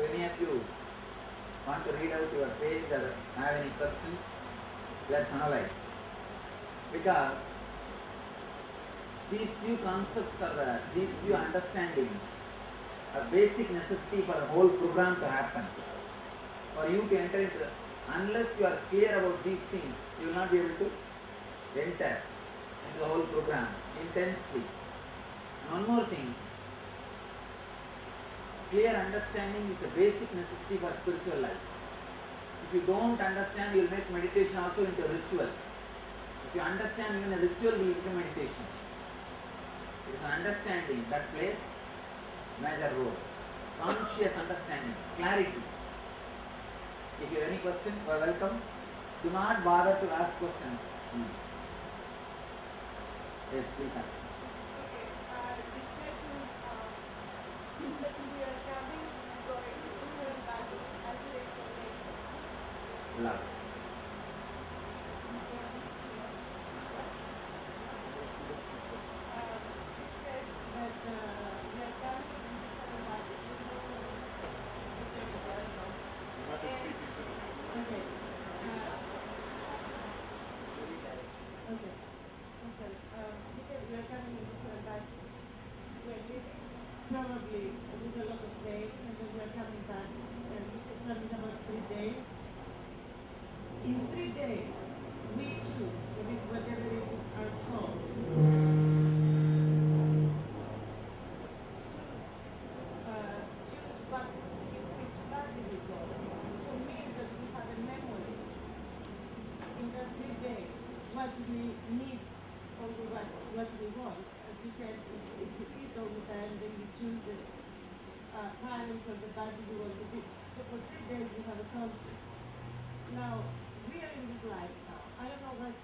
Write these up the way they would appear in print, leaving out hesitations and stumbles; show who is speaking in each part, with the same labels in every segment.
Speaker 1: So any of you want to read out your page or have any question, let's analyze. Because these few concepts are these few understandings are basic necessity for a whole program to happen. For you to enter into, unless you are clear about these things, you will not be able to enter into the whole program intensely. And one more thing, clear understanding is a basic necessity for spiritual life. If you don't understand, you will make meditation also into a ritual. If you understand, even a ritual will become meditation. It is an understanding that plays major role. Conscious understanding, clarity. If you have any question, you are welcome. Do not bother to ask questions. Yes, please ask.
Speaker 2: Okay, you said that we are coming going to different values as an explanation.
Speaker 1: Love.
Speaker 2: You said that we are coming to different values. Okay. Okay. Listen, you said we are coming in different batches. We're leaving probably with a lot of pain, and then we are coming back. And you said something about 3 days. In 3 days, we choose whatever it is our soul. Choose what which body we go. So means that we have a memory in the 3 days. What we need or what we want. As you said, if you eat all the time, then you choose the times or the body you want to be. So for 3 days we have a conflict. Now, we are in this life now. I don't know what,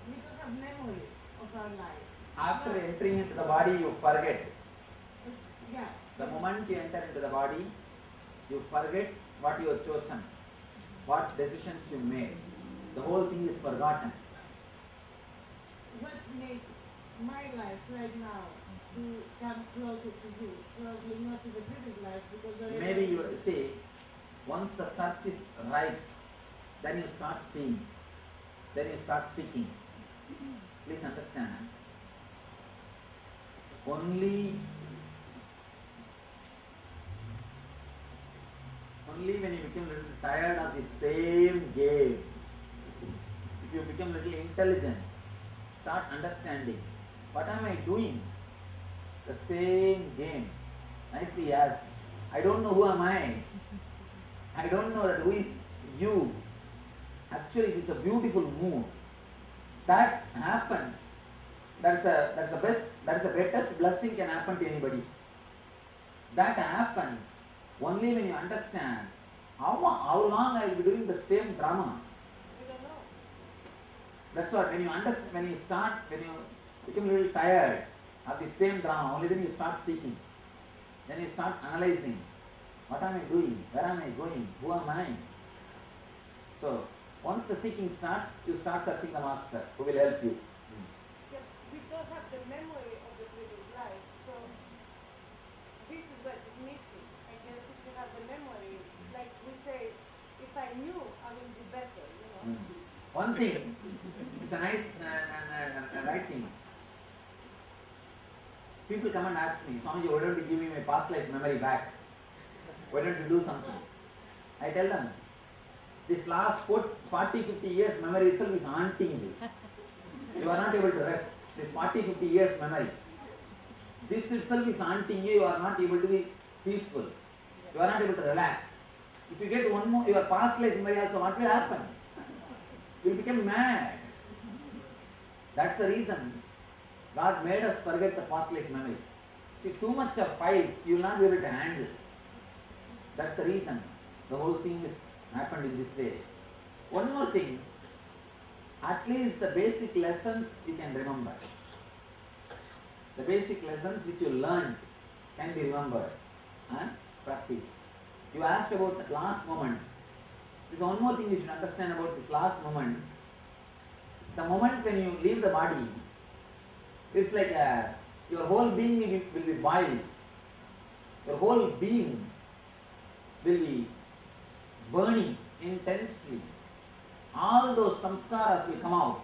Speaker 2: we don't have memory of our lives.
Speaker 1: After
Speaker 2: No.
Speaker 1: entering into the body, you forget.
Speaker 2: Yeah.
Speaker 1: The moment you enter into the body, you forget what you have chosen, what decisions you made. The whole thing is forgotten.
Speaker 2: What makes my life right now to come closer to you? Probably not to the previous life because already
Speaker 1: Maybe you see, once the search is right, then you start seeing, then you start seeking. Please understand, only when you become a little tired of the same game, if you become a little intelligent, start understanding, what am I doing? The same game. Nicely asked. I don't know who am I. I don't know that who is you. Actually, it is a beautiful mood. That happens. That's the greatest blessing can happen to anybody. That happens only when you understand how long I will be doing the same drama.
Speaker 2: we don't know.
Speaker 1: That's what, when you understand, when you become a little tired of the same drama, only then you start seeking. Then you start analyzing. What am I doing? Where am I going? Who am I? So, once the seeking starts, you start searching the master who will help you.
Speaker 2: Yeah, we don't have the memory of the previous life, so this is what is missing. I guess if you have the memory, like we say, if I knew, I will do better, you know.
Speaker 1: One thing, it's a nice right thing. People come and ask me, Swamiji, why don't you give me my past life memory back? Why don't you do something? I tell them, this last 40, 50 years memory itself is haunting you. You are not able to rest. This 40, 50 years memory. This itself is haunting you. You are not able to be peaceful. You are not able to relax. If you get one more, your past life memory also, what will happen? You will become mad. That's the reason God made us forget the past life memory. See, too much of files, you will not be able to handle. That's the reason the whole thing is happened in this way. One more thing, at least the basic lessons you can remember. The basic lessons which you learned can be remembered and practiced. You asked about the last moment. There's one more thing you should understand about this last moment. The moment when you leave the body, it's like your whole being will be boiled. Your whole being will be burning intensely. All those samskaras will come out.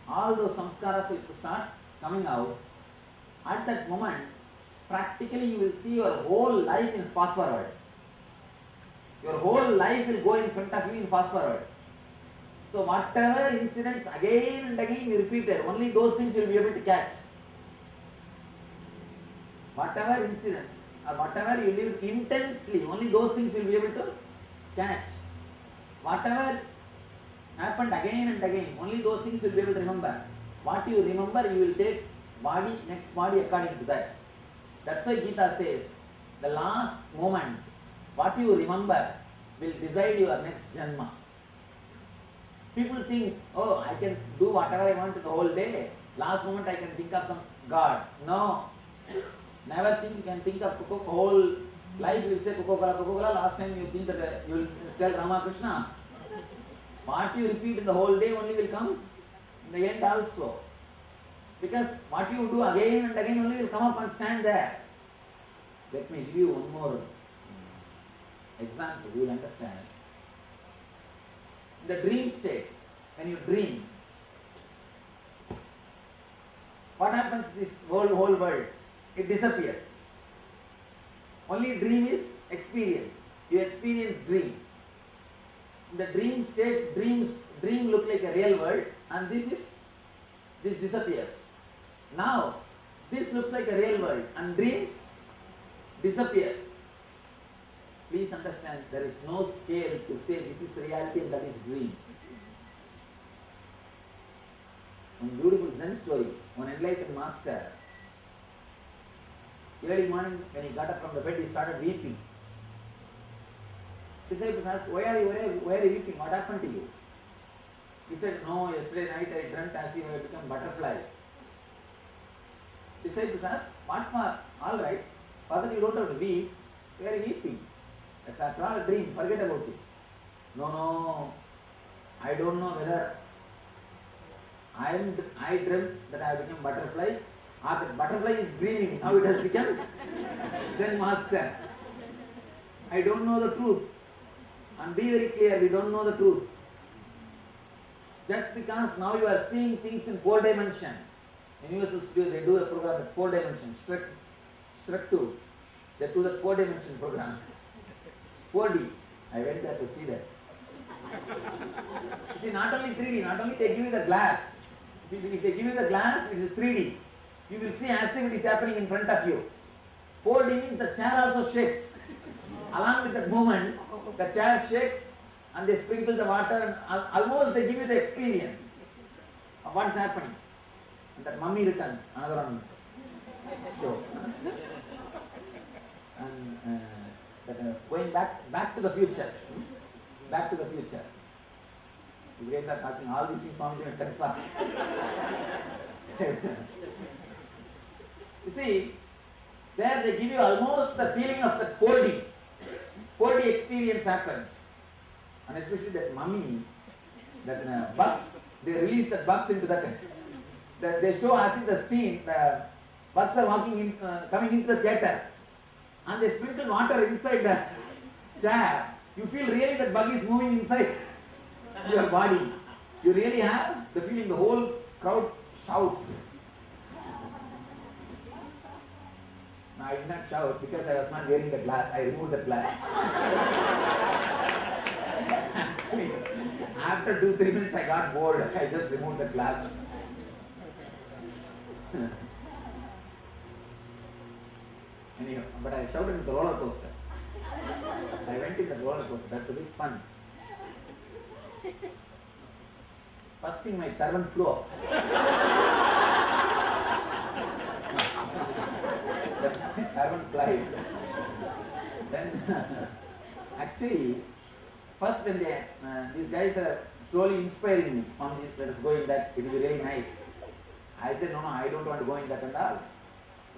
Speaker 1: All those samskaras will start coming out. At that moment, practically you will see your whole life in fast forward. Your whole life will go in front of you in fast forward. So whatever incidents again and again you repeated, only those things you will be able to catch. Whatever incidents or whatever you lived intensely, only those things you will be able to catch. Whatever happened again and again, only those things you will be able to remember. What you remember, you will take body, next body according to that. That's why Gita says, the last moment, what you remember will decide your next janma. People think, oh, I can do whatever I want the whole day. Last moment I can think of some God. No. Never think you can think of Coca-Cola. Whole life you will say Coca-Cola, Coca-Cola. Last time you think that you will tell Ramakrishna. What you repeat in the whole day only will come in the end also. Because what you do again and again only will come up and stand there. Let me give you one more example, you will understand. In the dream state, when you dream, what happens to this whole world? It disappears. Only dream is experienced. You experience dream. In the dream state, dream look like a real world, and this disappears. Now, this looks like a real world, and dream disappears. Please understand, there is no scale to say this is reality and that is dream. One beautiful Zen story, one enlightened master, early morning when he got up from the bed, he started weeping. Disciples asked, why are you weeping? What happened to you? He said, no, yesterday night I dreamt as if I had become butterfly. Disciples asked, what for? All right, Father, you don't have to weep. We are weeping. That's after all a dream. Forget about it. No, I don't know whether I dreamt that I have become butterfly or the butterfly is dreaming. Now it has become Zen master. I don't know the truth. And be very clear, we don't know the truth. Just because now you are seeing things in 4 dimensions. In Universal Studios they do a program at 4 dimensions. Shrek 2. They do the 4 dimension program. 4D. I went there to see that. You see, not only 3D, not only they give you the glass. If they give you the glass, it is 3D. You will see as if it is happening in front of you. 4D means the chair also shakes. Along with that movement, the chair shakes and they sprinkle the water and almost they give you the experience of what is happening. And that mummy returns, another one. Show. And going back to the future. Back to the future. These guys are talking all these things Swamiji and Teresa. You see, there they give you almost the feeling of that 4D. 4D experience happens. And especially that mummy, that bugs, they release the bugs into that. They show as in the scene, the bugs are walking in, coming into the theatre. And they sprinkle water inside the chair. You feel really that bug is moving inside your body. You really have the feeling the whole crowd shouts. No, I did not shout because I was not wearing the glass. I removed the glass. Actually, after 2-3 minutes I got bored. I just removed the glass. Anyhow, but I shouted in the roller coaster. I went in the roller coaster. That's a bit fun. First thing, my turban flew off. The turban flied. Then, actually, first when these guys are slowly inspiring me, let us go in that, it will be really nice. I said, no, I don't want to go in that and all.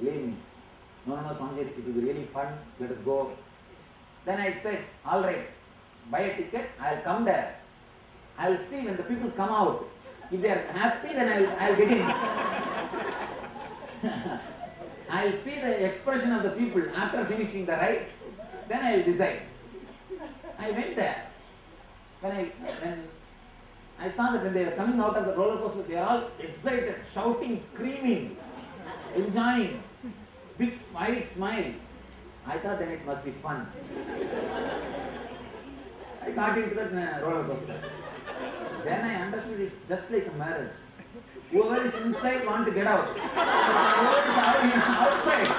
Speaker 1: Leave me. No, Swamiji, it will be really fun, let us go. Then I said, all right, buy a ticket, I'll come there. I'll see when the people come out. If they are happy, then I'll get in. I'll see the expression of the people after finishing the ride, then I'll decide. I went there. When I saw that when they were coming out of the roller coaster, they are all excited, shouting, screaming, enjoying, big wide smile. I thought then it must be fun. I got into that roller coaster. Then I understood it's just like a marriage. Whoever is inside want to get out. Whoever is outside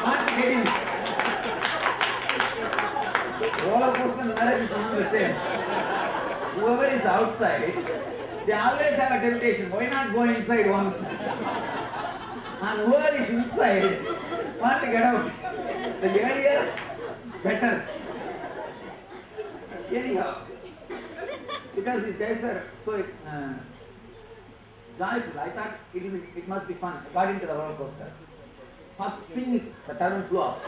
Speaker 1: want to get in. Roller coaster and marriage is not the same. Whoever is outside, they always have a temptation. Why not go inside once? And whoever is inside want to get out. The earlier, better. Anyhow, because these guys are so joyful, I thought it must be fun. I got into the roller coaster. First thing, the turn flew off.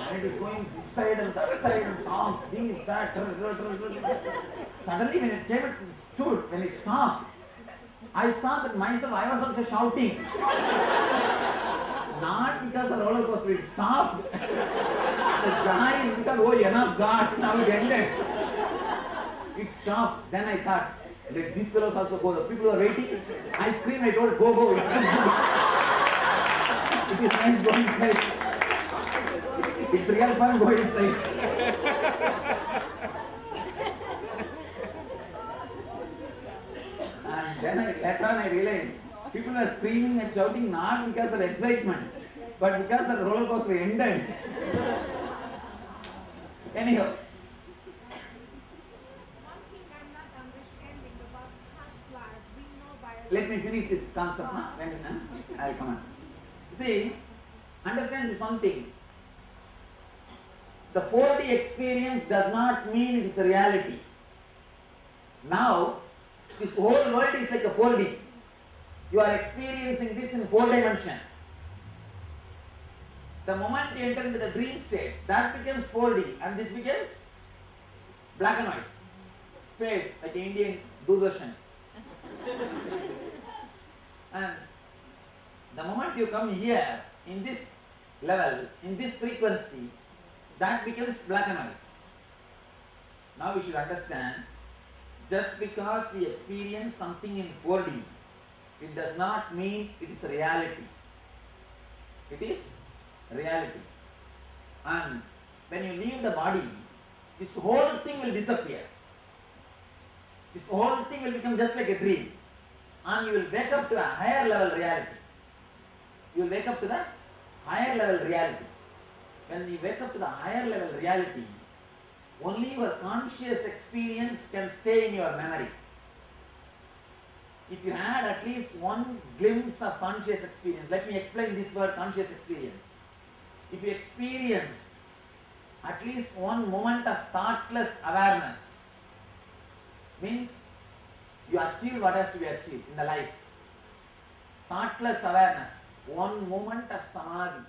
Speaker 1: And it is going this side and that side and top, this, that. Suddenly when it came, it stood. When it stopped, I saw that myself, I was also shouting. Not because the roller coaster, it stopped. The joy is because, oh, enough God, now it ended. It stopped. Then I thought, let these fellows also go. The people are waiting. I screamed, I told, go. It is nice going inside. It's real fun going inside. And then later on I realized people were screaming and shouting not because of excitement, but because the roller coaster ended. Anyhow.
Speaker 3: One thing I'm not understanding about past life, we know by
Speaker 1: Let me finish this concept. I'll come on. See, understand this one thing. The 4D experience does not mean it is a reality. Now, this whole world is like a 4D. You are experiencing this in 4 dimensions. The moment you enter into the dream state, that becomes 4D and this becomes black and white. Fade, like Indian Doordarshan. And the moment you come here, in this level, in this frequency, that becomes black and white. Now we should understand, just because we experience something in 4D, it does not mean it is a reality. It is reality. And when you leave the body, this whole thing will disappear. This whole thing will become just like a dream. And you will wake up to a higher level reality. You will wake up to the higher level reality. When you wake up to the higher level reality, only your conscious experience can stay in your memory. If you had at least one glimpse of conscious experience, let me explain this word conscious experience. If you experienced at least one moment of thoughtless awareness, means you achieved what has to be achieved in the life. Thoughtless awareness, one moment of samadhi.